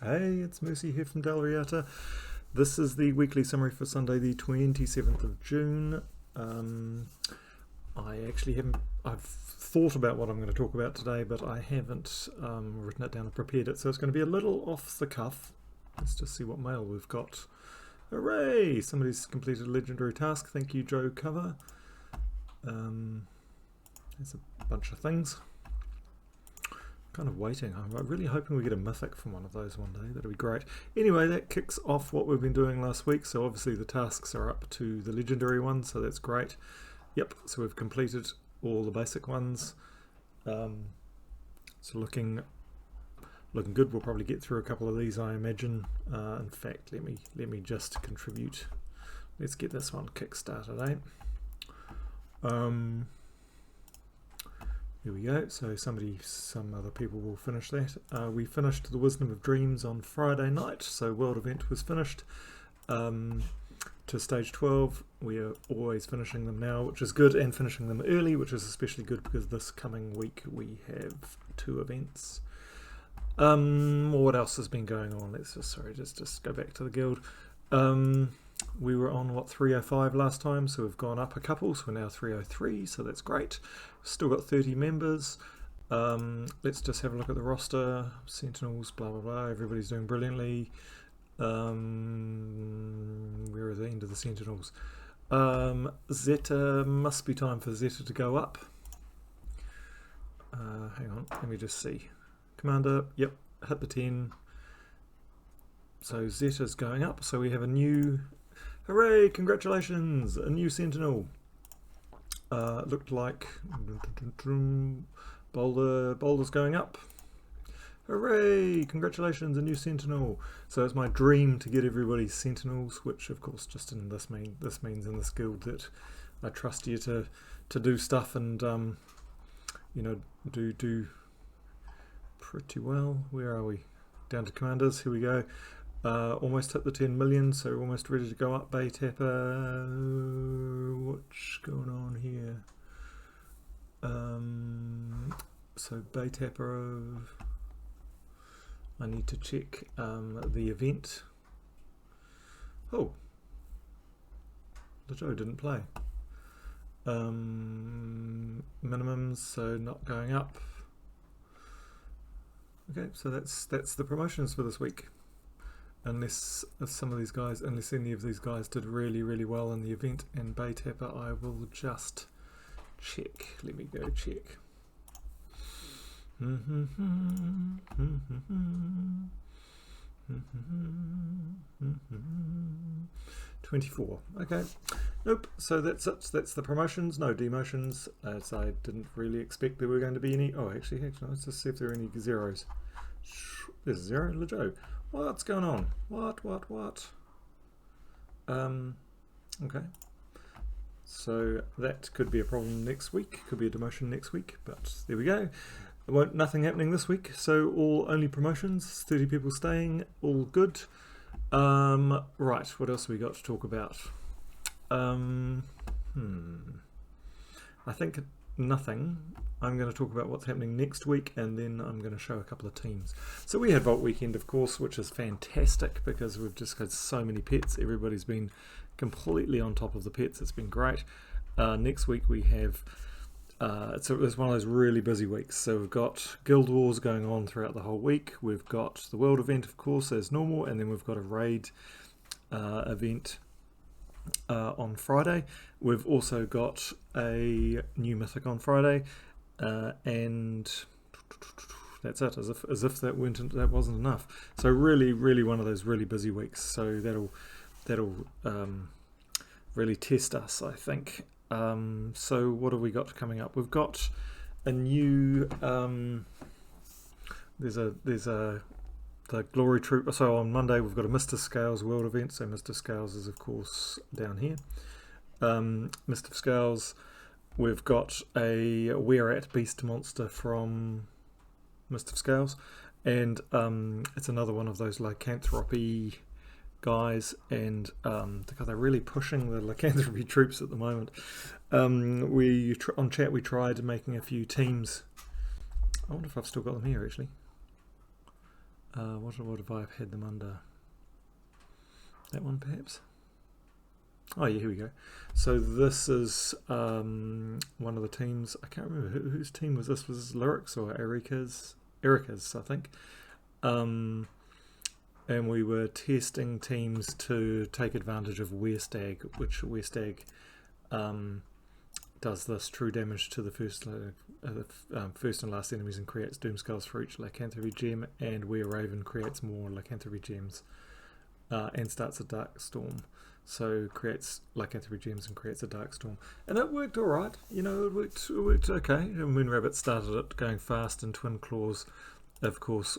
Hey, it's Mercy here from Dal Riata. This is the weekly summary for Sunday, the 27th of June. I've thought about what I'm going to talk about today, but I haven't written it down and prepared it, so it's going to be a little off the cuff. Let's just see what mail we've got. Hooray! Somebody's completed a legendary task. Thank you, Joe Cover. There's a bunch of things. Kind of waiting. I'm really hoping we get a mythic from one of those one day. That'll be great. Anyway, that kicks off what we've been doing last week. So obviously the tasks are up to the legendary ones, so that's great. Yep, so we've completed all the basic ones. So looking good. We'll probably get through a couple of these, I imagine. In fact, let me just contribute. Let's get this one kick-started, Here we go. So some other people will finish that. We finished the Wisdom of Dreams on Friday night, so World Event was finished. To stage 12, we are always finishing them now, which is good, and finishing them early, which is especially good because this coming week we have 2 events. What else has been going on? Let's just go back to the guild. We were on 305 last time, so we've gone up a couple, so we're now 303, so that's great. Still got 30 members. Let's just have a look at the roster. Sentinels, blah blah blah, everybody's doing brilliantly. Where are the end of the Sentinels? Zeta, must be time for Zeta to go up. Hang on, let me just see. Commander, yep, hit the 10. So Zeta's going up, so we have a new... Hooray, congratulations, a new Sentinel. Looked like Boulder's going up. Hooray, congratulations, a new Sentinel. So it's my dream to get everybody's Sentinels, which of course just in this means in this guild that I trust you to do stuff and do pretty well. Where are we? Down to commanders, here we go. Almost hit the 10 million, so we're almost ready to go up. Bay Tapper, what's going on here? So Bay Tapper, I need to check the event. Oh, the Joe didn't play. Minimums, so not going up. Okay, so that's the promotions for this week. Unless any of these guys did really, really well in the event, and Bay Tapper, I will just check. Let me go check. 24. Okay. Nope. So that's it. That's the promotions. No demotions, as I didn't really expect there were going to be any. Oh, actually, let's just see if there are any zeros. There's a 0 in LeJoe. What's going on? What? Okay. So that could be a problem next week. Could be a demotion next week, but there we go. Nothing happening this week, so only promotions, 30 people staying, all good. Right, what else have we got to talk about? I think nothing. I'm going to talk about what's happening next week, and then I'm going to show a couple of teams. So we had Vault Weekend, of course, which is fantastic because we've just got so many pets. Everybody's been completely on top of the pets. It's been great. Next week we have... it's one of those really busy weeks. So we've got Guild Wars going on throughout the whole week. We've got the World Event, of course, as normal, and then we've got a Raid event on Friday. We've also got a new Mythic on Friday, and that's it. As if that wasn't enough. So really, really one of those really busy weeks. So that'll really test us, I think. So what have we got coming up? We've got a new the Glory Troop. So on Monday we've got a Mr. Scales World Event. So Mr. Scales is of course down here. Mr. Scales, we've got a Where At Beast Monster from Mr. Scales, and it's another one of those lycanthropy guys, and they're really pushing the lycanthropy troops at the moment. On chat we tried making a few teams. I wonder if I've still got them here actually. what have I had them under? That one perhaps? Oh yeah, here we go. So this is one of the teams. I can't remember whose team was this. Was this Lyric's or Erica's? Erica's, I think. And we were testing teams to take advantage of Weirstag, which Weirstag does this true damage to the first and last enemies and creates doom skulls for each lycanthropy gem, and Were Raven creates more lycanthropy gems and starts a dark storm. So creates lycanthropy gems and creates a dark storm, and it worked all right. You know, it worked okay. And Moon Rabbit started it going fast, and Twin Claws, of course,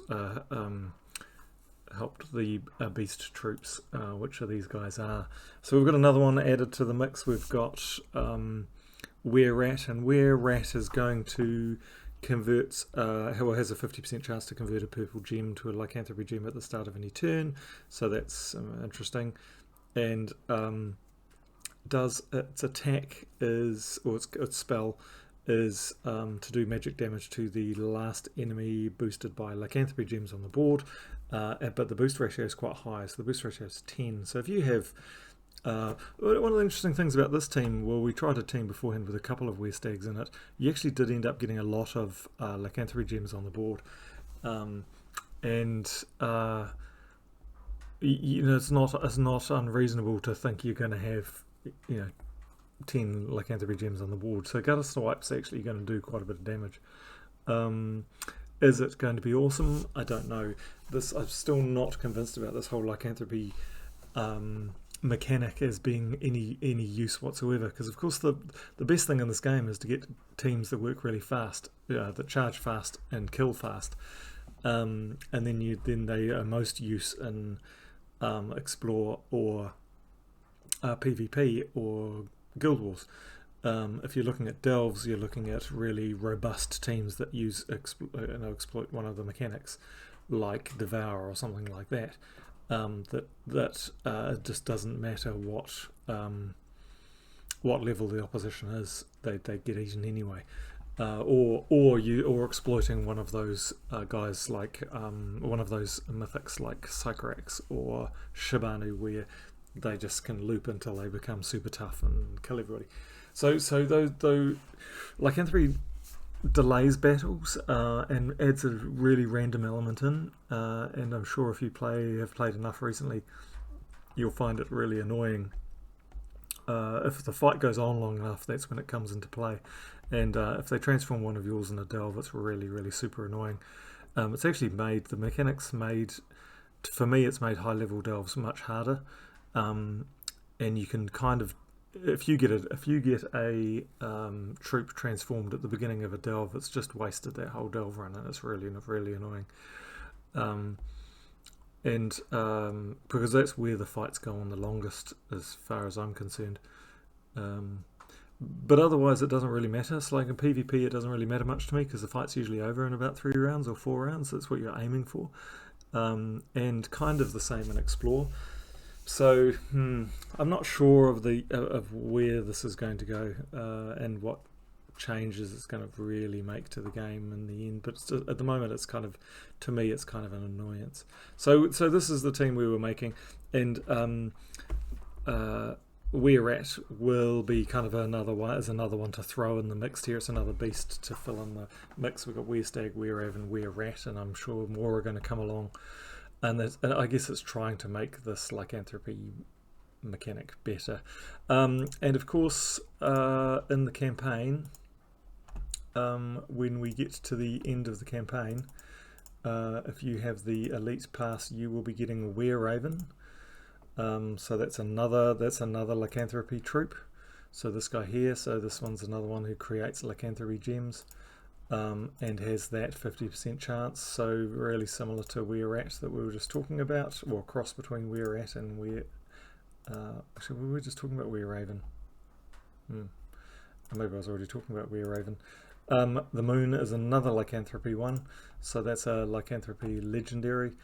helped the beast troops, which are these guys are. So we've got another one added to the mix. We've got Were Rat, and Were Rat is going to convert, has a 50% chance to convert a purple gem to a lycanthropy gem at the start of any turn. So that's interesting. And does its attack is, or its spell is to do magic damage to the last enemy boosted by lycanthropy gems on the board, but the boost ratio is quite high, so the boost ratio is 10. So if you have one of the interesting things about this team, well, we tried a team beforehand with a couple of Weirstags in it. You actually did end up getting a lot of lycanthropy gems on the board, and you know, it's not unreasonable to think you're going to have, you know, 10 lycanthropy gems on the board. So gutter swipe's actually going to do quite a bit of damage. Is it going to be awesome? I don't know. I'm still not convinced about this whole lycanthropy mechanic as being any use whatsoever, because of course the best thing in this game is to get teams that work really fast, that charge fast and kill fast, and then they are most use in Explore or PvP or Guild Wars. If you're looking at delves, you're looking at really robust teams that use exploit one of the mechanics, like Devour or something like that. That just doesn't matter what level the opposition is, they get eaten anyway. Or exploiting one of those guys like one of those mythics like Sycorax or Shibanu, where they just can loop until they become super tough and kill everybody. So though lycanthropy delays battles and adds a really random element in, and I'm sure if you have played enough recently, you'll find it really annoying. If the fight goes on long enough, that's when it comes into play. And if they transform one of yours in a delve, it's really super annoying. It's actually made the mechanics for me. It's made high level delves much harder, and you can kind of, if you get a troop transformed at the beginning of a delve, it's just wasted that whole delve run, and it's really annoying. Because that's where the fights go on the longest, as far as I'm concerned. But otherwise, it doesn't really matter. So like in PvP, it doesn't really matter much to me, because the fight's usually over in about 3 rounds or 4 rounds. That's what you're aiming for, and kind of the same in Explore. So I'm not sure of where this is going to go and what changes it's going to really make to the game in the end. But at the moment, it's kind of, to me, it's kind of an annoyance. So this is the team we were making, and Were Rat will be kind of another one to throw in the mix here. It's another beast to fill in the mix. We've got Weirstag, Were Raven, Were Rat, and I'm sure more are going to come along. And I guess it's trying to make this lycanthropy mechanic better. And of course, in the campaign, when we get to the end of the campaign, if you have the Elite Pass, you will be getting a Were Raven. So that's another lycanthropy troop. So this guy here, so this one's another one who creates lycanthropy gems. And has that 50% chance, so really similar to Were Rat that we were just talking about, or a cross between Were Rat and actually we were just talking about Were Raven. Maybe I was already talking about Were Raven. The Moon is another lycanthropy one, so that's a lycanthropy legendary,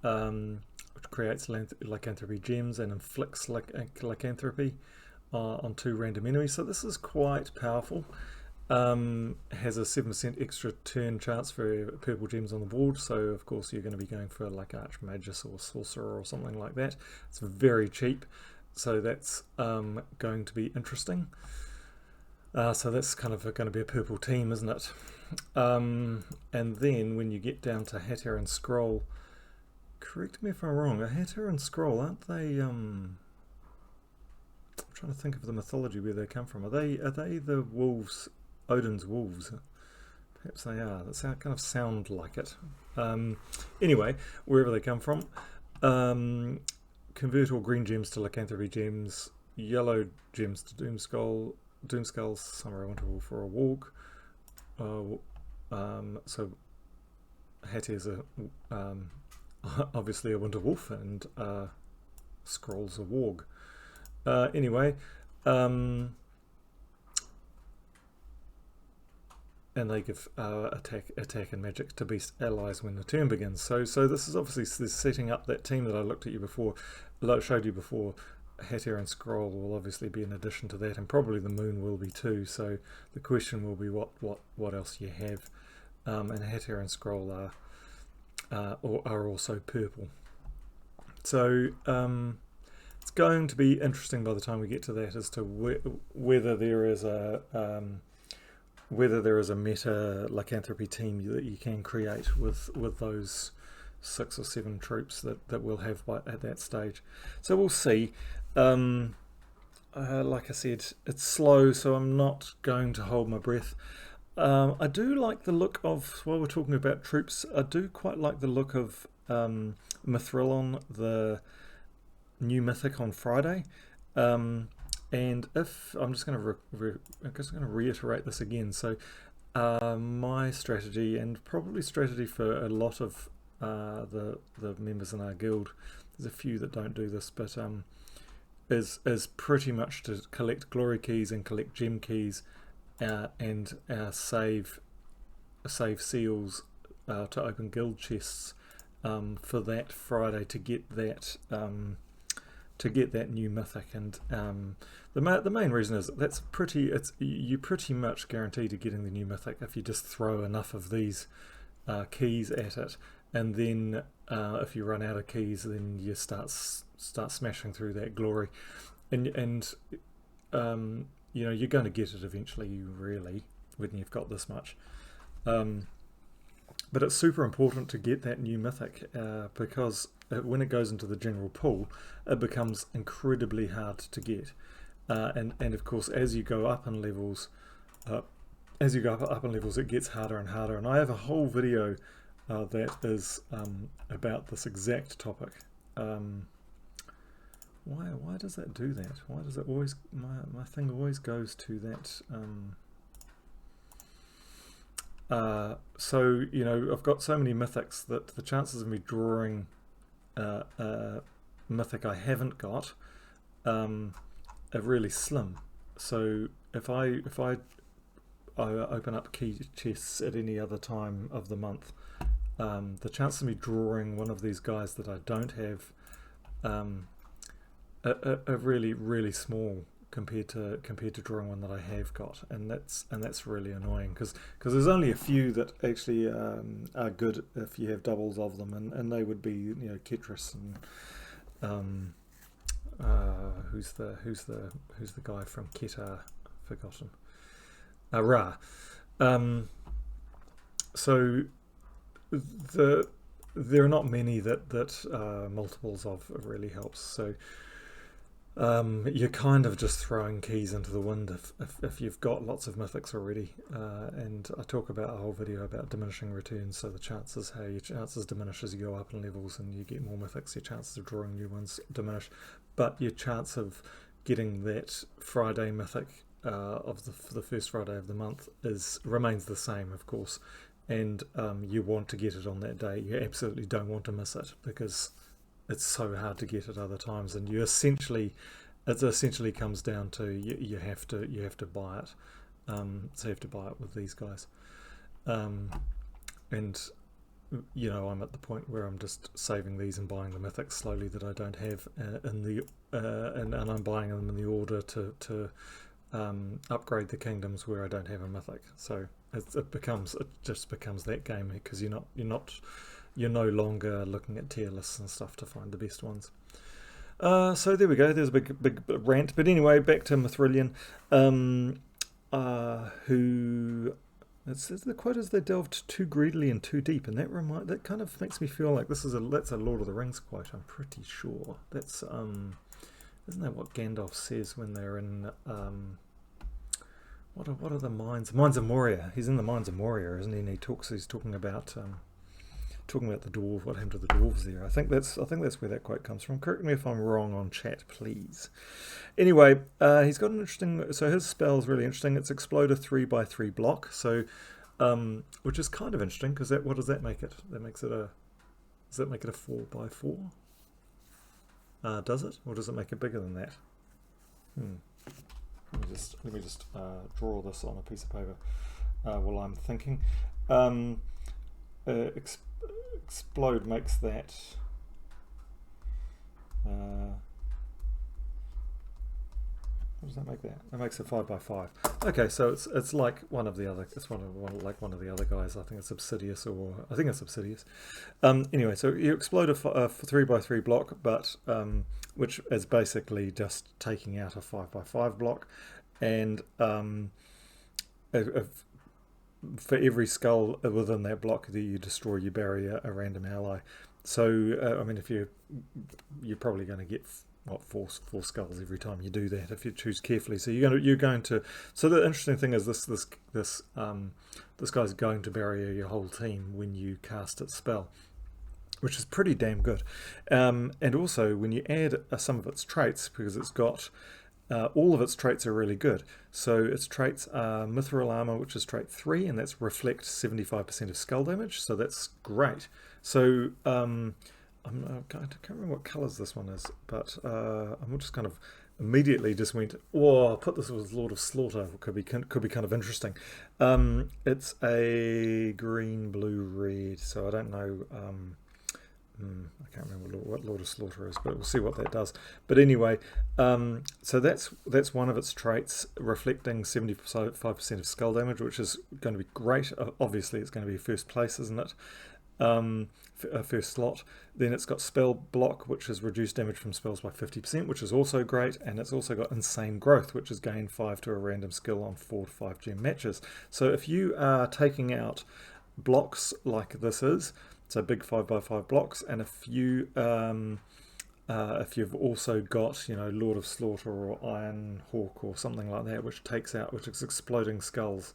which creates lycanthropy gems and inflicts lycanthropy on 2 random enemies. So this is quite powerful. has a 7% extra turn chance for purple gems on the board, so of course you're going to be going for like Archmagus or Sorcerer or something like that. It's very cheap, so that's going to be interesting. So that's kind of going to be a purple team, isn't it? And then when you get down to Hatter and Scroll, correct me if I'm wrong, Hatter and Scroll, aren't they... I'm trying to think of the mythology where they come from. Are they the wolves, Odin's wolves? Perhaps they are. That kind of sound like it. Anyway, wherever they come from, convert all green gems to lycanthropy gems, yellow gems to Doomskull's Summer Winter Wolf for a walk. So Hatter's obviously a Winter Wolf, and Scroll's a Warg. Anyway, and they give attack and magic to beast allies when the turn begins. So this is obviously setting up that team that I showed you before. Hatter and Scroll will obviously be an addition to that, and probably the Moon will be too. So the question will be what else you have, and Hatter and Scroll are also purple. So it's going to be interesting by the time we get to that as to whether there is a meta lycanthropy team that you can create with those 6 or 7 troops that we'll have at that stage. So we'll see. Like I said, it's slow, so I'm not going to hold my breath. I do like the look of, while we're talking about troops, I do quite like the look of Mithrillon, the new mythic on Friday. And if I'm just going to reiterate this again. So my strategy, and probably strategy for a lot of the members in our guild, there's a few that don't do this, but is pretty much to collect glory keys and collect gem keys, and save seals to open guild chests for that Friday to get that new mythic. And the main reason is you're pretty much guaranteed to getting the new mythic if you just throw enough of these keys at it, and then if you run out of keys, then you start smashing through that glory, and you know, you're going to get it eventually, really, when you've got this much. But it's super important to get that new mythic, because when it goes into the general pool, it becomes incredibly hard to get. And of course, as you go up in levels, it gets harder and harder. And I have a whole video that is about this exact topic. Why does that do that? Why does it always, my thing always goes to that? So, you know, I've got so many mythics that the chances of me drawing a mythic I haven't got are really slim. So if I open up key chests at any other time of the month, the chance of me drawing one of these guys that I don't have are really, really small compared to drawing one that I have got, and that's really annoying, because there's only a few that actually are good if you have doubles of them, and they would be, you know, Ketris and who's the guy from Keter, forgotten, Ra. So there are not many that multiples of really helps. So you're kind of just throwing keys into the wind if you've got lots of mythics already, and I talk about a whole video about diminishing returns. So the chances, how your chances diminish as you go up in levels and you get more mythics, your chances of drawing new ones diminish, but your chance of getting that Friday mythic of the first Friday of the month remains the same, of course. And you want to get it on that day. You absolutely don't want to miss it, because it's so hard to get at other times, and it essentially comes down to you have to buy it. So you have to buy it with these guys, and you know, I'm at the point where I'm just saving these and buying the mythics slowly that I don't have and I'm buying them in the order to upgrade the kingdoms where I don't have a mythic. So it just becomes that game, because you're no longer looking at tier lists and stuff to find the best ones. So there we go. There's a big rant. But anyway, back to Mithrillion, who. It says the quote is, they delved too greedily and too deep, and that kind of makes me feel like that's a Lord of the Rings quote. I'm pretty sure that's isn't that what Gandalf says when they're in what are the mines of Moria? He's in the mines of Moria, isn't he? And he's talking about the dwarf. What happened to the dwarves there? I think that's where that quote comes from. Correct me if I'm wrong on chat, please. Anyway, he's got an interesting. So his spell's really interesting. It's explode a 3/3 block. So, which is kind of interesting, because what does that make it? That makes it a. Does that make it a 4/4? Does it, or does it make it bigger than that? Let me just draw this on a piece of paper while I'm thinking. Explode makes that. What does that make that? It makes it 5/5. Okay, so it's like one of the other. It's one of the other guys. I think it's Obsidious, Anyway, so you explode a 3/3 block, but which is basically just taking out a 5/5 block, and for every skull within that block that you destroy, you bury a random ally. So I mean, if you're probably going to get four skulls every time you do that if you choose carefully. So you're going to. So the interesting thing is this guy's going to bury your whole team when you cast its spell, which is pretty damn good. And also when you add some of its traits, because it's got. All of its traits are really good. So its traits are Mithril Armor, which is trait 3, and that's reflect 75% of skull damage. So that's great. So I can't remember what colours this one is, but I'm just kind of immediately just went, oh, I'll put this with Lord of Slaughter. Could be kind of interesting. It's a green, blue, red. So I don't know. I can't remember what Lord of Slaughter is, but we'll see what that does. But anyway, so that's one of its traits, reflecting 75% of skull damage, which is going to be great. Obviously, it's going to be first place, isn't it? First slot. Then it's got spell block, which is reduced damage from spells by 50%, which is also great. And it's also got insane growth, which is gain 5 to a random skill on 4 to 5 gem matches. So if you are taking out blocks like this is, so big 5/5 blocks, and if you've also got, Lord of Slaughter or Iron Hawk or something like that, which is exploding skulls,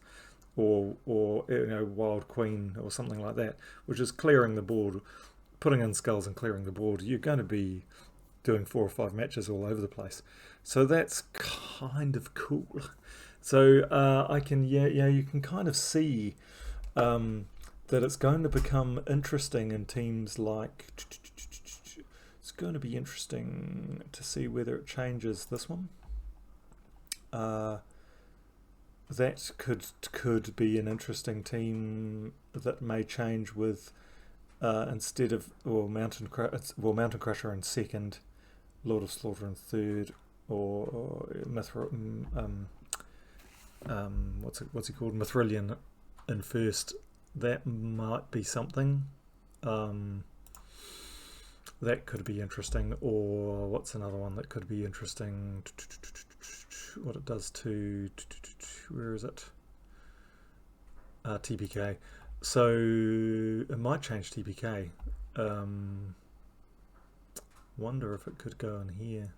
or Wild Queen or something like that, which is clearing the board, putting in skulls and clearing the board, you're going to be doing 4 or 5 matches all over the place. So that's kind of cool. So you can kind of see. That it's going to become interesting in teams like. It's going to be interesting to see whether it changes this one. That could be an interesting team that may change with instead of Mountain Crusher in second, Lord of Slaughter in third, or what's he called, Mithrillion in first. That might be something that could be interesting. Or what's another one that could be interesting? What it does to, where is it? TPK. So it might change TPK. Wonder if it could go in here.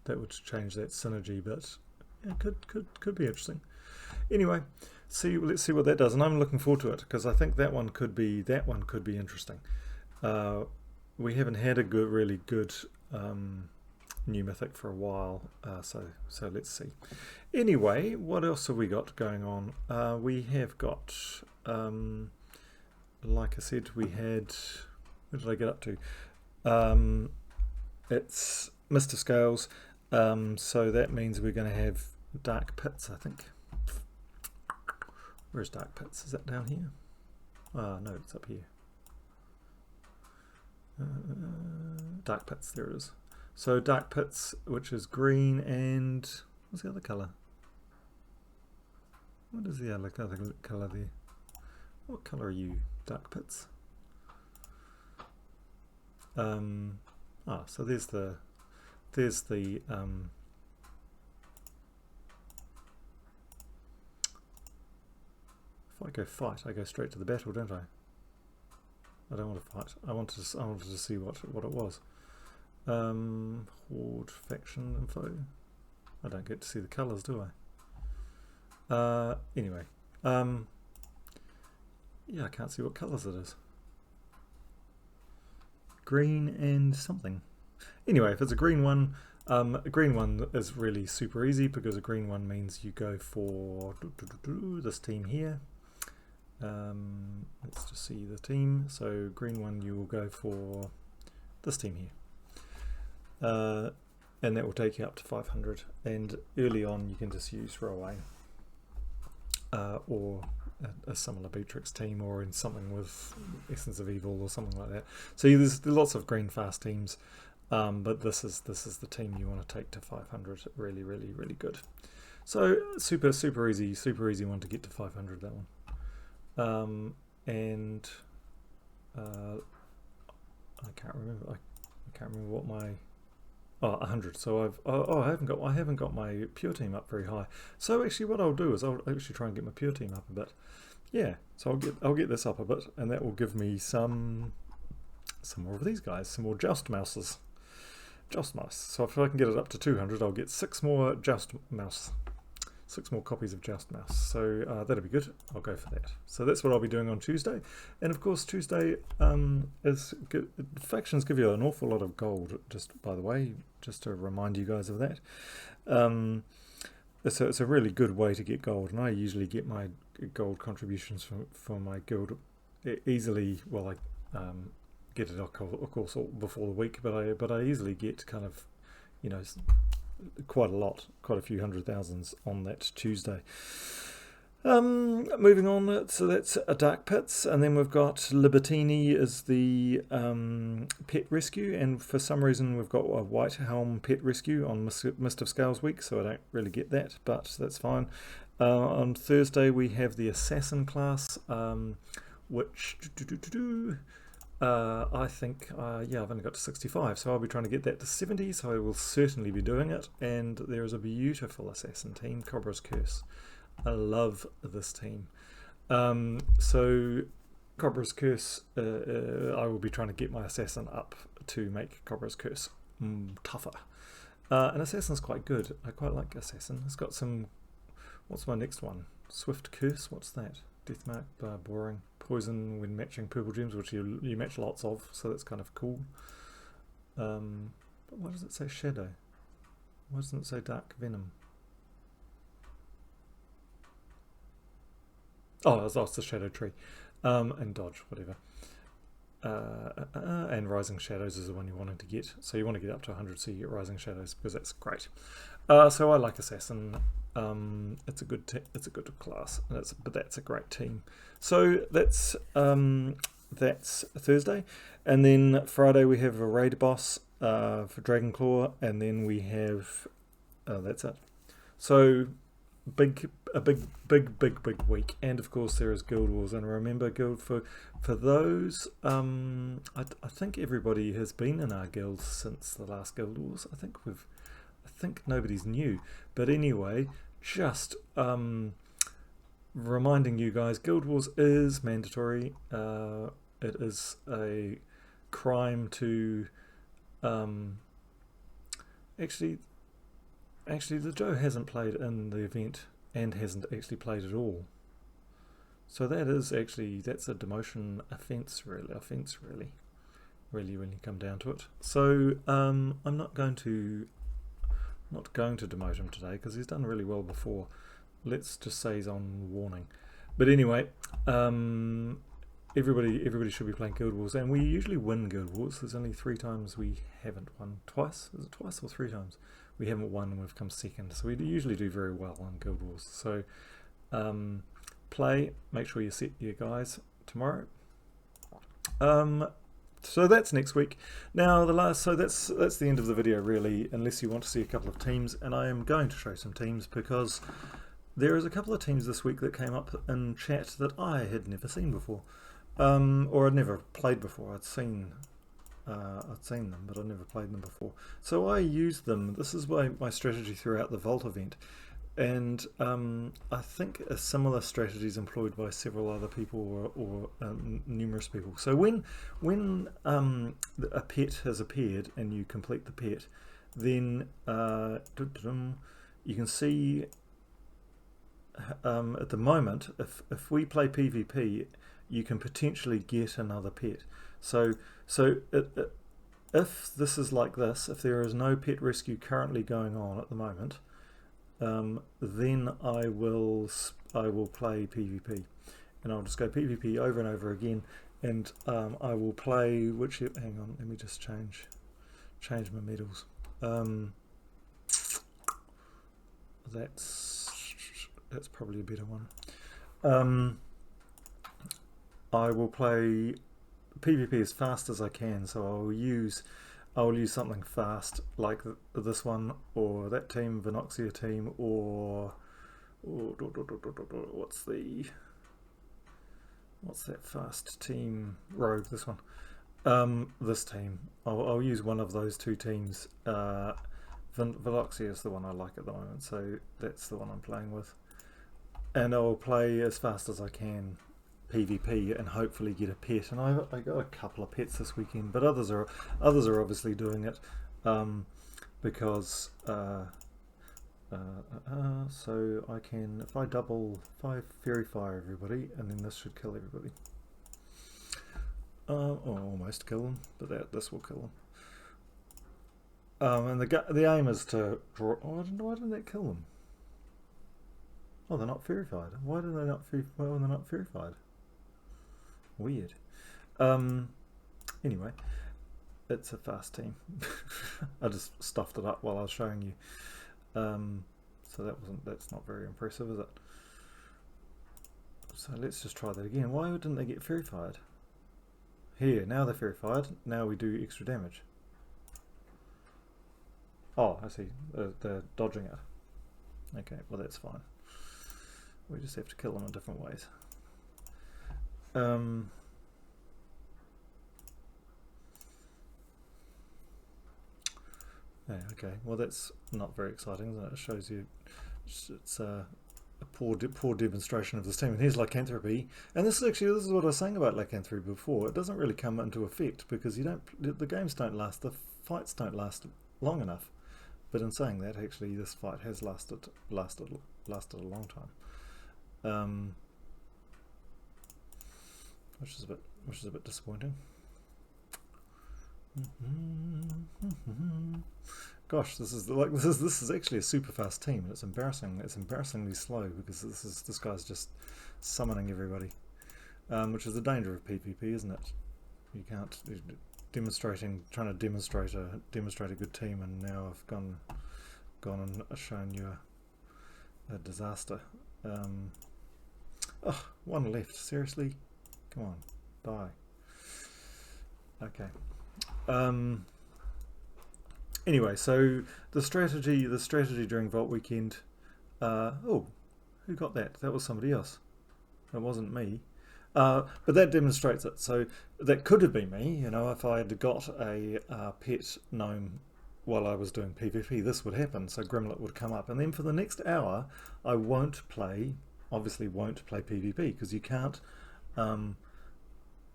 That would change that synergy, but it could be interesting. Anyway, let's see what that does, and I'm looking forward to it, because I think that one could be interesting. We haven't had a really good new mythic for a while, so let's see. Anyway, what else have we got going on? We have got, like I said, we had. What did I get up to? It's Mr. Scales, so that means we're going to have Dark Pits, I think. Where's Dark Pits? Is that down here? No, it's up here. Dark Pits, there it is. So Dark Pits, which is green and What's the other colour? What is the other colour there? What colour are you, Dark Pits? So there's the if I go fight, I go straight to the battle, don't I? I don't want to fight. I wanted to see what it was. Horde faction info. I don't get to see the colours, do I? Anyway, yeah, I can't see what colours it is. Green and something. Anyway, if it's a green one is really super easy, because a green one means you go for this team here. Let's just see the team. So green one, you will go for this team here, and that will take you up to 500. And early on, you can just use throwaway, or a similar Beatrix team, or in something with Essence of Evil or something like that. So there's lots of green fast teams, but this is the team you want to take to 500. Really, really, really good. So super easy one to get to 500. That one. And I can't remember what my 100. So I haven't got my pure team up very high. So actually, what I'll do is I'll actually try and get my pure team up a bit. Yeah. So I'll get this up a bit, and that will give me some more of these guys, some more Joust Mouses. Joust Mouse. So if I can get it up to 200, I'll get 6 more Joust Mouse. 6 more copies of Joust Mouse. So that'll be good. I'll go for that. So that's what I'll be doing on Tuesday. And of course, Tuesday is good. Factions give you an awful lot of gold, just by the way, just to remind you guys of that. It's a really good way to get gold, and I usually get my gold contributions from my guild easily. Well, I get it of course before the week, but I easily get kind of, you know, quite a few 100,000s on that Tuesday. Moving on, so that's a Dark Pits, and then we've got Libertini is the pet rescue, and for some reason we've got a White Helm pet rescue on Mist of Scales week, so I don't really get that, but that's fine. On Thursday we have the Assassin class, which I think, yeah, I've only got to 65, so I'll be trying to get that to 70, so I will certainly be doing it. And there is a beautiful assassin team, Cobra's Curse. I love this team. So Cobra's Curse, I will be trying to get my assassin up to make Cobra's Curse tougher. And assassin's quite good. I quite like assassin. It's got some, what's my next one? Swift Curse, what's that? Deathmark, boring. Poison when matching purple gems, which you match lots of, so that's kind of cool. But why does it say shadow? Why doesn't it say dark venom? Oh, it's the shadow tree. And dodge, whatever. And rising shadows is the one you're wanting to get. So you want to get up to 100 so you get rising shadows, because that's great. So I like assassin. It's a good class, but that's a great team. So that's Thursday, and then Friday we have a raid boss for Dragonclaw, and then we have that's it. So a big week, and of course there is Guild Wars. And remember, guild for those. I think everybody has been in our guild since the last Guild Wars. I think nobody's new, but anyway, just reminding you guys, Guild Wars is mandatory. It is a crime to actually the Joe hasn't played in the event and hasn't actually played at all. So that's a demotion offence really when you come down to it. So I'm not going to demote him today because he's done really well before. Let's just say he's on warning. But anyway, everybody should be playing Guild Wars, and we usually win Guild Wars. There's only 3 times we haven't won. Twice? Is it twice or 3 times? We haven't won and we've come second. So we usually do very well on Guild Wars. So make sure you set your guys tomorrow. So that's next week. Now so that's the end of the video really, unless you want to see a couple of teams, and I am going to show some teams because there is a couple of teams this week that came up in chat that I had never seen before, or I'd never played before. I'd seen them, but I'd never played them before. So I used them. This is my strategy throughout the Vault event. And I think a similar strategy is employed by several other people or numerous people. So when a pet has appeared and you complete the pet, then you can see at the moment, if we play PvP, you can potentially get another pet. So if this is like this, if there is no pet rescue currently going on at the moment, then I will play PvP, and I'll just go PvP over and over again, and I will play hang on, let me just change my medals. That's probably a better one. I will play PvP as fast as I can, so I will use something fast like this one, or that team, Vinoxia team, or what's that fast team? Rogue, this one. This team. I'll use one of those two teams. Vinoxia is the one I like at the moment, so that's the one I'm playing with. And I'll play as fast as I can PvP and hopefully get a pet, and I got a couple of pets this weekend, but others are obviously doing it because so I can, if I fairy fire everybody, and then this should kill everybody. Almost kill them, but this will kill them. And the aim is to draw. Why didn't that kill them? Oh, they're not fairy-fied. Why do they not they're not fairy-fied? Weird. Anyway, it's a fast team. I just stuffed it up while I was showing you. So that's not very impressive, is it? So let's just try that again. Why didn't they get fairy-fired? Here, now they're fairy-fired. Now we do extra damage. Oh, I see. They're dodging it. Okay, well that's fine. We just have to kill them in different ways. Yeah, okay, well that's not very exciting, isn't it? It shows you it's a poor demonstration of this team. And here's lycanthropy, and this is what I was saying about lycanthropy before. It doesn't really come into effect because the games don't last, the fights don't last long enough. But in saying that, actually this fight has lasted a long time. Which is a bit disappointing. Gosh, this is actually a super fast team, and it's embarrassing. It's embarrassingly slow because this guy's just summoning everybody, which is the danger of PvP, isn't it? You can't trying to demonstrate a good team, and now I've gone and shown you a disaster. Oh, one left. Seriously. Come on, die. Okay. Anyway, so the strategy during Vault Weekend. Oh, who got that? That was somebody else. It wasn't me. But that demonstrates it. So that could have been me. You know, if I had got a pet gnome while I was doing PvP, this would happen. So Grimlet would come up, and then for the next hour, I obviously won't play PvP because you can't.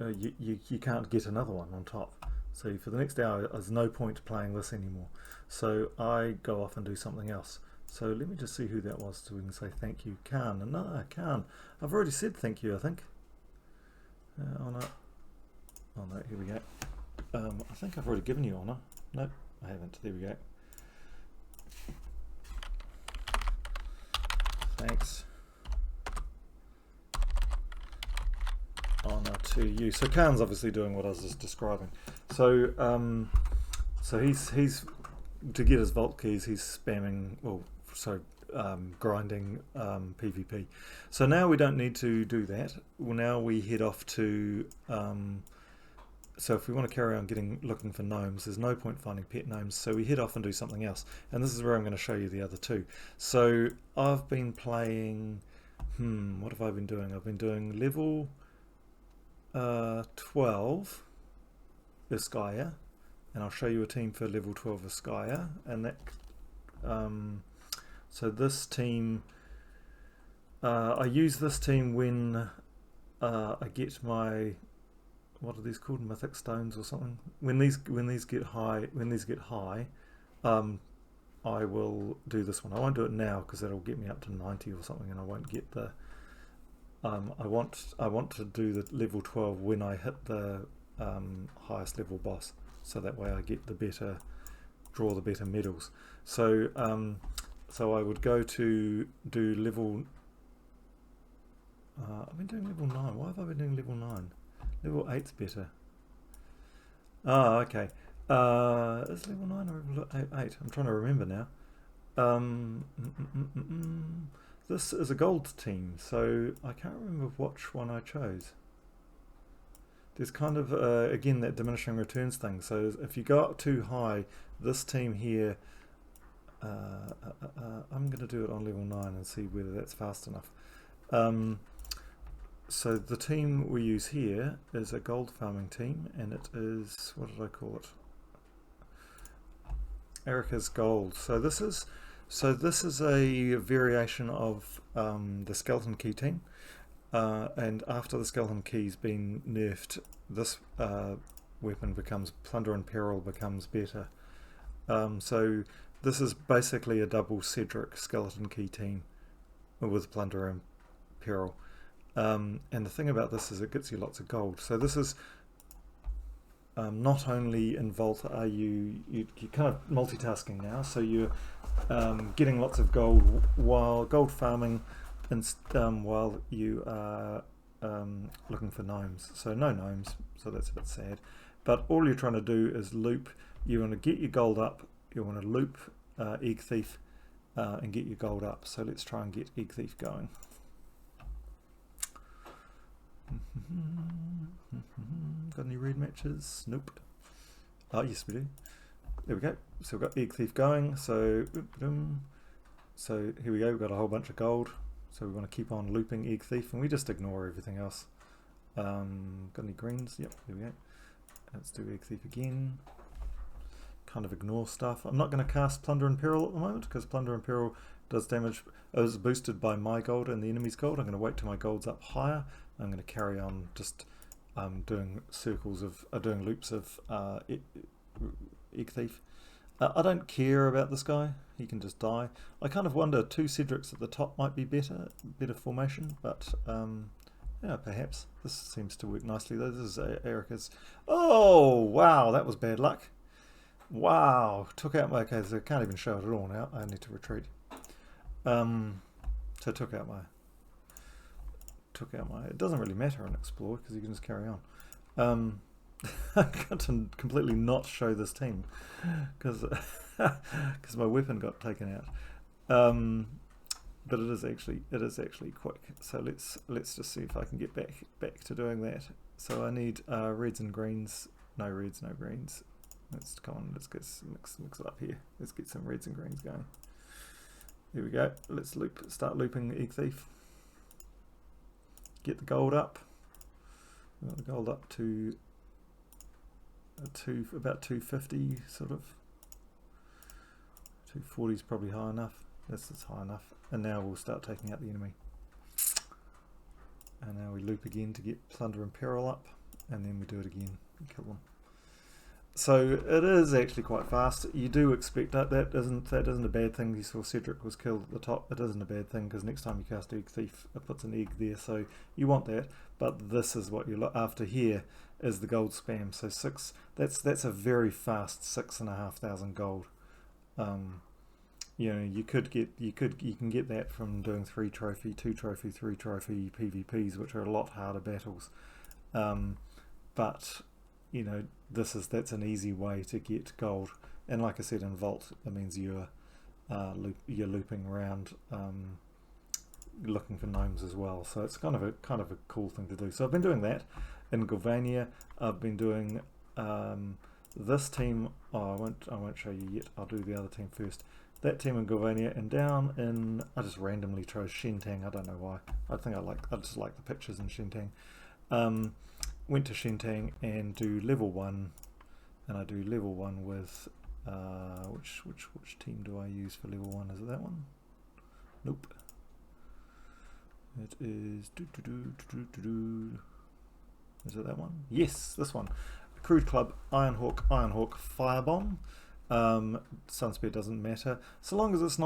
You can't get another one on top. So for the next hour, there's no point playing this anymore. So I go off and do something else. So let me just see who that was so we can say thank you. Khan. No, Khan. I've already said thank you, I think. Honor. Oh no, here we go. I think I've already given you honor. Nope, I haven't. There we go. Thanks. Honor to you. So Khan's obviously doing what I was just describing. So so he's to get his vault keys, he's spamming, grinding PvP. So now we don't need to do that. Well, now we head off to so if we want to carry on looking for gnomes, there's no point finding pet gnomes, so we head off and do something else. And this is where I'm going to show you the other two. So I've been playing, what have I been doing? I've been doing level 12 Iskaya, and I'll show you a team for level 12 Iskaya, and that so this team, I use this team when I get my, what are these called, mythic stones or something. When these get high, I will do this one. I won't do it now because that'll get me up to 90 or something, and I won't get the. I want to do the level 12 when I hit the highest level boss, so that way I get the better, draw the better medals. So so I would go to do level. I've been doing level 9. Why have I been doing level 9? Level 8's better. Ah, okay. Is level 9 or level 8? I'm trying to remember now. This is a gold team, so I can't remember which one I chose. There's kind of, again, that diminishing returns thing. So if you go up too high, this team here, I'm going to do it on level 9 and see whether that's fast enough. So the team we use here is a gold farming team, and it is, what did I call it? Erica's Gold. So this is a variation of the Skeleton Key team, and after the Skeleton Key's been nerfed, this weapon becomes Plunder and Peril becomes better. So this is basically a double Cedric Skeleton Key team with Plunder and Peril. And the thing about this is it gets you lots of gold. So this is not only in Vault are you're kind of multitasking now, so you're getting lots of gold while gold farming, and while you are looking for gnomes. So no gnomes, so that's a bit sad. But all you're trying to do is loop. You want to get your gold up. You want to loop Egg Thief and get your gold up. So let's try and get Egg Thief going. Got any raid matches? Nope. Oh, yes we do. There we go. So we've got Egg Thief going. So here we go. We've got a whole bunch of gold. So we want to keep on looping Egg Thief, and we just ignore everything else. Got any greens? Yep, here we go. Let's do Egg Thief again. Kind of ignore stuff. I'm not going to cast Plunder and Peril at the moment because Plunder and Peril does damage. It was boosted by my gold and the enemy's gold. I'm going to wait till my gold's up higher. I'm going to carry on just doing circles of doing loops of Egg Thief. I don't care about this guy. He can just die. I kind of wonder 2 Cedrics at the top might be better formation, but yeah, perhaps. This seems to work nicely though. This is Erica's. Oh wow, that was bad luck. Wow, took out my, okay, so I can't even show it at all now. I need to retreat. So took out my, it doesn't really matter on Explore because you can just carry on. I got to completely not show this team because my weapon got taken out. But it is actually quick. So let's just see if I can get back to doing that. So I need reds and greens. No reds, no greens. Let's come on. Let's get mix it up here. Let's get some reds and greens going. Here we go. Let's start looping the Egg Thief. Get the gold up. We got the gold up to about 250 sort of. 240 is probably high enough. This is high enough. And now we'll start taking out the enemy. And now we loop again to get Plunder and Peril up, and then we do it again and kill them. So it is actually quite fast. You do expect that. That isn't a bad thing. You saw Cedric was killed at the top. It isn't a bad thing because next time you cast Egg Thief, it puts an egg there. So you want that. But this is what you look after. Here is the gold spam. So 6. That's a very fast 6,500 gold. You know, you can get that from doing 3 trophy, 2 trophy, 3 trophy PvPs, which are a lot harder battles. But you know, that's an easy way to get gold. And like I said, in Vault, it means you're looping around, looking for gnomes as well. So it's kind of a cool thing to do. So I've been doing that in Galvania. I've been doing this team, oh, I won't show you yet. I'll do the other team first. That team in Galvania, and down in, I just randomly chose Shentang. I don't know why. I just like the pictures in Shentang. Went to Shentang and do level 1, and I do level 1 with which team do I use for level 1? Is it that one? Nope. It is is it that one? Yes, this one. Crude Club, Ironhawk, Firebomb. Sunspear doesn't matter, so long as it's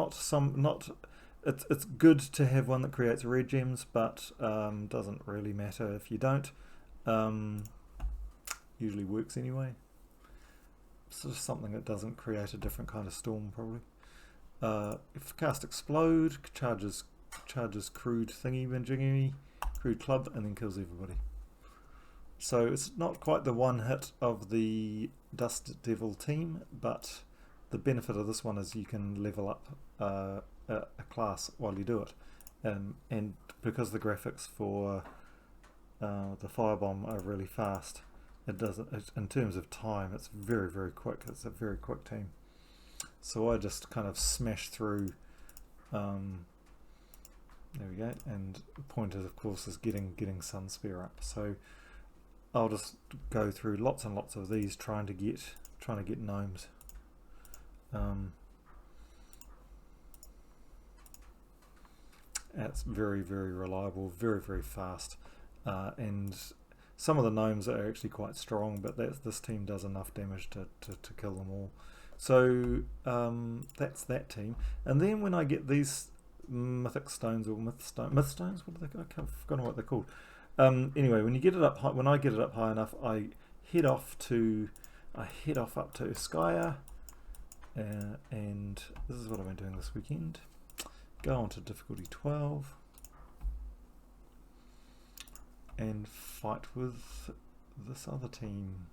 it's good to have one that creates red gems, but doesn't really matter if you don't. Usually works anyway. It's just something that doesn't create a different kind of storm, probably. If cast Explode, charges Crude Thingy Manjingy, Crude Club, and then kills everybody. So it's not quite the one hit of the Dust Devil team, but the benefit of this one is you can level up a class while you do it, and because the graphics for the Firebomb are really fast, in terms of time, it's very, very quick. It's a very quick team. So I just kind of smash through. There we go, and the point is, of course, is getting Sunspear up. So I'll just go through lots and lots of these, trying to get gnomes. It's very, very reliable, very, very fast, and some of the gnomes are actually quite strong, but this team does enough damage to kill them all. So that's that team. And then when I get these mythic stones or myth stones, what are they? I've forgotten what they're called. Anyway, when I get it up high enough, I head off up to Skya, and this is what I've been doing this weekend. Go on to difficulty 12 and fight with this other team.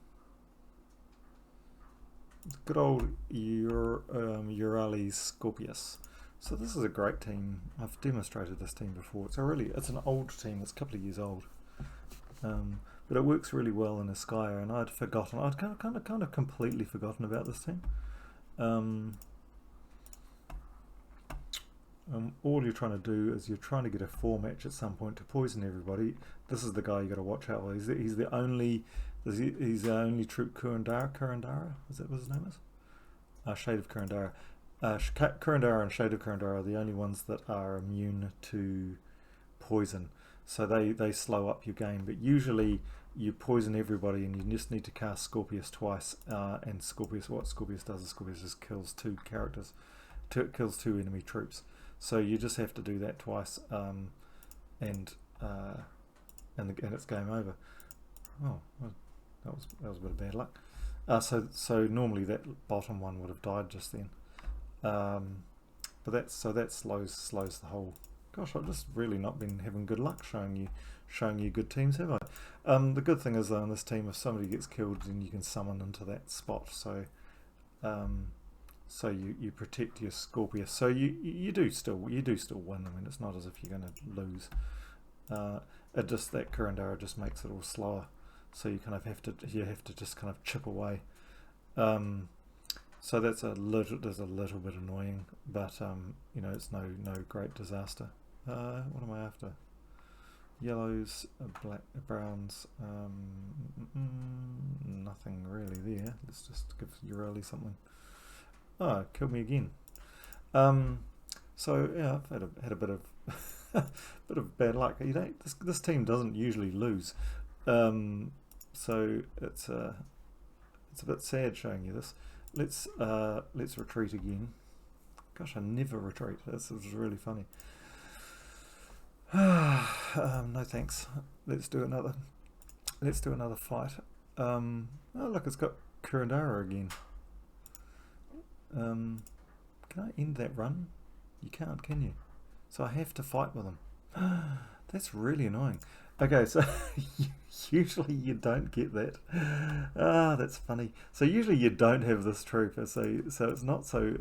Good old Urali's Scorpius. So this is a great team. I've demonstrated this team before. It's an old team. It's a couple of years old, but it works really well in Skya. And I'd kind of completely forgotten about this team. All you're trying to do is you're trying to get a 4 match at some point to poison everybody. This is the guy you got to watch out with. He's the only troop Kurandara. Is that what his name is? Shade of Kurandara. Kurandara and Shade of Kurandara are the only ones that are immune to poison, so they slow up your game. But usually you poison everybody, and you just need to cast Scorpius twice. And what Scorpius does is Scorpius just kills 2 characters, kills 2 enemy troops. So you just have to do that twice, and it's game over. Oh, that was a bit of bad luck. So normally that bottom one would have died just then. But that slows the whole. Gosh, I've just really not been having good luck showing you good teams, have I? The good thing is, though, in this team, if somebody gets killed, then you can summon into that spot. So you protect your Scorpius. So you do still win. I mean, it's not as if you're going to lose. That Kurandara just makes it all slower. So you kind of have to just kind of chip away. So that's a little bit annoying, but it's no great disaster. What am I after? Yellows, black, browns. Nothing really there. Let's just give Urali something. Oh, killed me again. So yeah, I've had a bit of bit of bad luck. This team doesn't usually lose, so it's a bit sad showing you this. Let's retreat again. Gosh, I never retreat. This is really funny. No thanks. Let's do another fight. Oh look, it's got Kurandara again. Can I end that run? You can't, can you? So I have to fight with him. That's really annoying. Okay, so usually you don't get that. That's funny. So usually you don't have this troop, so it's not so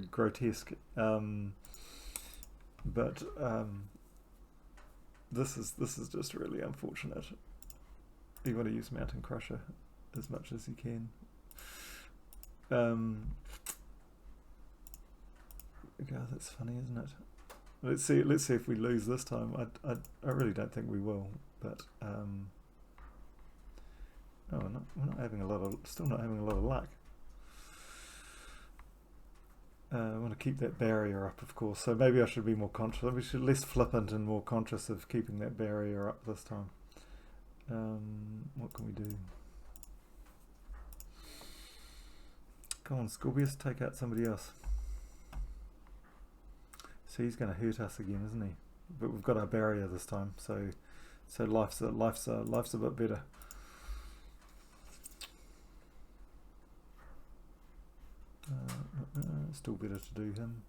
grotesque. But this is just really unfortunate. You want to use Mountain Crusher. as much as you can. God, that's funny, isn't it? Let's see if we lose this time. I really don't think we will, but oh, we're not having a lot of, still not having a lot of luck. I want to keep that barrier up, of course, so maybe I should be more conscious. We should less flippant and more conscious of keeping that barrier up this time. What can we do? Come on, Scorpius, take out somebody else. So he's going to hurt us again, isn't he? But we've got our barrier this time, so life's a bit better. Still better to do him.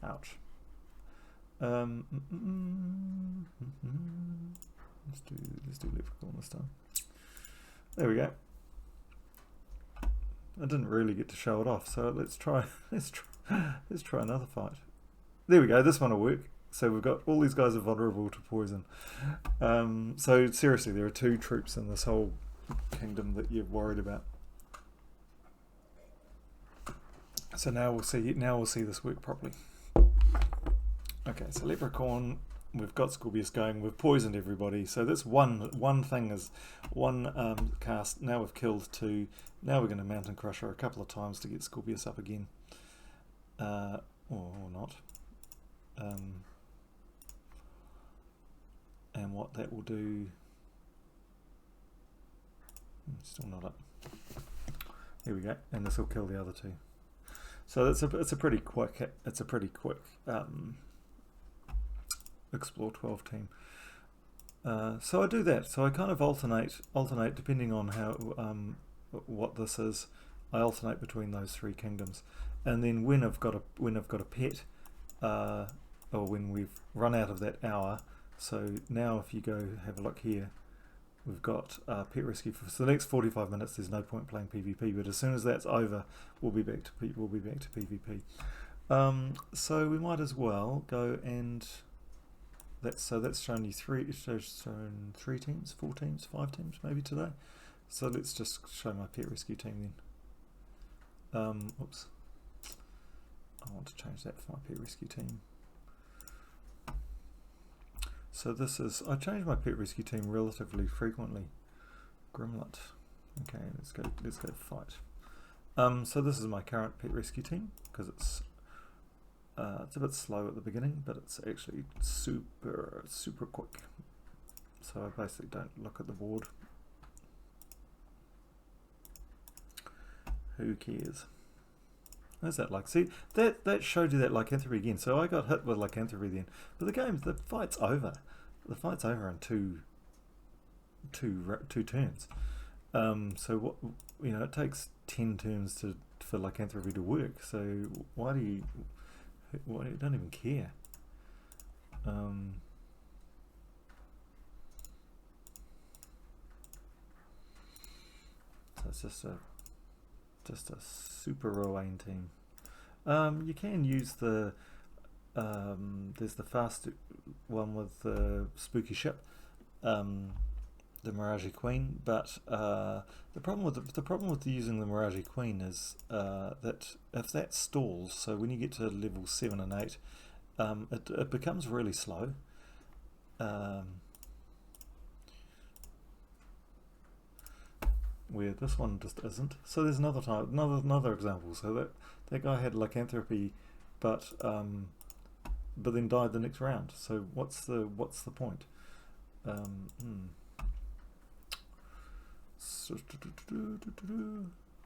Ouch. Let's do Leprechaun this time. There we go. I didn't really get to show it off, so let's try another fight. There we go. This one will work. So we've got all these guys are vulnerable to poison. So seriously, there are 2 troops in this whole kingdom that you're worried about. So now we'll see this work properly. Okay, so Leprechaun, we've got Scorpius going, we've poisoned everybody, so this one thing is one cast. Now we've killed 2. Now we're going to Mountain Crusher a couple of times to get Scorpius up again, or not. And what that will do, still not up. Here we go, and this will kill the other 2. So it's a pretty quick Explore 12 team. So I do that. So I kind of alternate depending on how what this is. I alternate between those 3 kingdoms, and then when I've got a pet, or when we've run out of that hour. So now if you go have a look here, we've got pet rescue for the next 45 minutes. There's no point playing PvP, but as soon as that's over, we'll be back to PvP. So we might as well go and that's shown you 3. It's shown 3 teams, 4 teams, 5 teams maybe today. So let's just show my pet rescue team then. Oops. I want to change that for my pet rescue team. So this is, I change my pet rescue team relatively frequently. Grimlet. Okay, let's go fight. So this is my current pet rescue team, because it's a bit slow at the beginning, but it's actually super quick. So I basically don't look at the board. Who cares? How's that like? See, that showed you that lycanthropy again. So I got hit with lycanthropy then, but the fight's over. The fight's over in two turns. So what, it takes 10 turns for lycanthropy to work. So why do you don't even care? So it's just a super Rowan team. You can use the there's the fast one with the spooky ship, the Mirage Queen, but the problem with using the Mirage Queen is that if that stalls, so when you get to level 7 and 8, it becomes really slow. Where this one just isn't. So there's another example. So that guy had lycanthropy, but then died the next round. So what's the point? This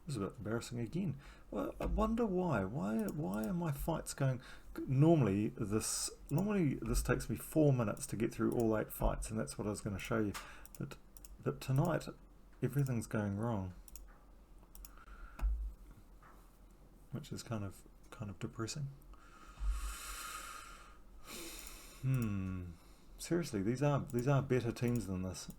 is a bit embarrassing again. Well, I wonder why. Why are my fights going? Normally this takes me 4 minutes to get through all 8 fights, and that's what I was going to show you. But tonight everything's going wrong, which is kind of depressing. Seriously, these are better teams than this.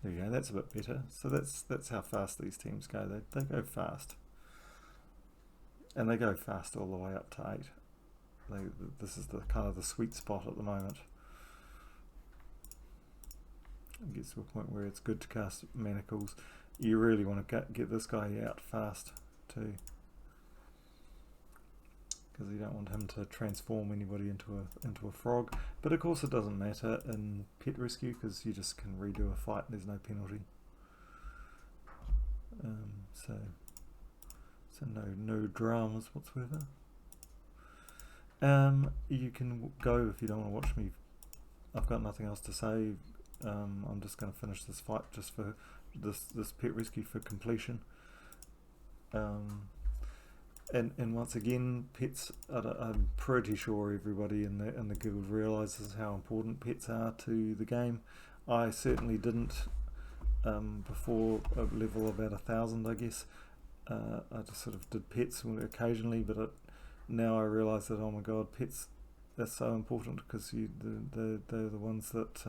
There you go. That's a bit better. So that's how fast these teams go. They go fast. and they go fast all the way up to 8. This is the kind of the sweet spot at the moment. It gets to a point where it's good to cast manacles. You really want to get this guy out fast too, because you don't want him to transform anybody into a frog. But of course it doesn't matter in pet rescue, because you just can redo a fight. There's no penalty. So no dramas whatsoever. You can go if you don't want to watch me. I've got nothing else to say. I'm just going to finish this fight just for this pet rescue for completion. And once again, pets. I'm pretty sure everybody in the guild realizes how important pets are to the game. I certainly didn't before a level about 1,000, I guess. I just sort of did pets occasionally, but now I realise that, oh my god, pets, that's so important, because they're the ones that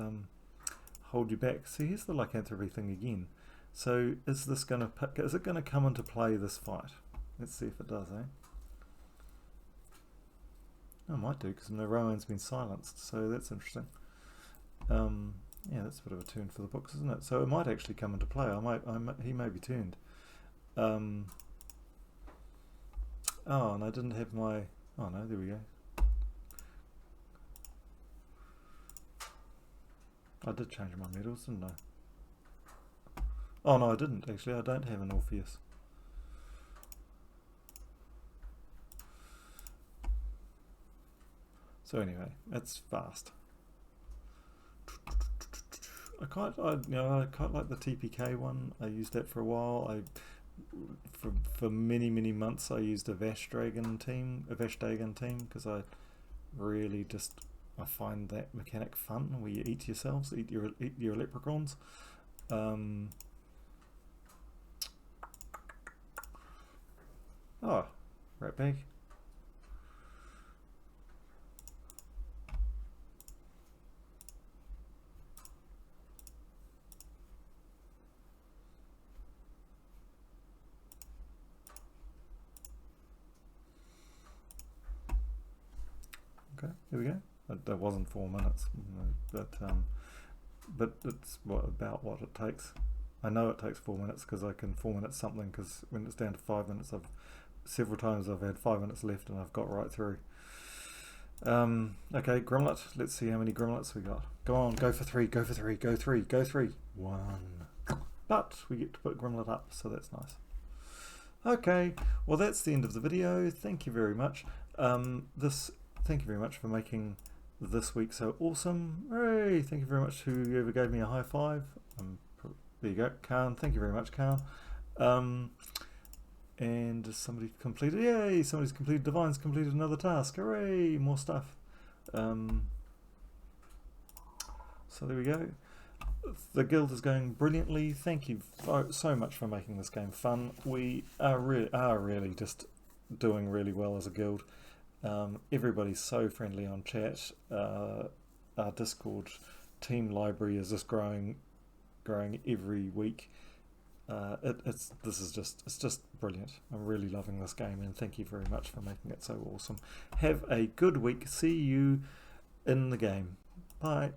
hold you back. See, here's the lycanthropy thing again. So is it going to come into play this fight? Let's see if it does, eh? Oh, it might do, because Rowan's been silenced, so that's interesting. Yeah, that's a bit of a turn for the books, isn't it? So it might actually come into play. He may be turned. Oh, and I didn't have my... Oh no, there we go. I did change my medals, didn't I? Oh no, I didn't actually. I don't have an Orpheus. So anyway, it's fast. I quite like the TPK one. I used that for a while. For many months I used a Vashdagon team, because I really I find that mechanic fun, where you eat yourselves, eat your leprechauns. Oh, rat bag. Okay, here we go. That wasn't 4 minutes, but it's about what it takes. I know it takes 4 minutes because I can 4 minutes something, because when it's down to 5 minutes, several times I've had 5 minutes left and I've got right through. Okay, Grimlet. Let's see how many Grimlets we got. Go on, go for 3, go for 3, go 3, go 3. 1. But we get to put Grimlet up, so that's nice. Okay, well that's the end of the video. Thank you very much. Thank you very much for making this week so awesome. Hooray! Thank you very much to whoever gave me a high five. There you go, Khan. Thank you very much, Khan. And somebody completed, yay! Somebody's completed, Divine's completed another task. Hooray! More stuff. So there we go. The guild is going brilliantly. Thank you so much for making this game fun. We are really just doing really well as a guild. Everybody's so friendly on chat. Our Discord team library is just growing every week. It's just brilliant. I'm really loving this game, and thank you very much for making it so awesome. Have a good week. See you in the game. Bye.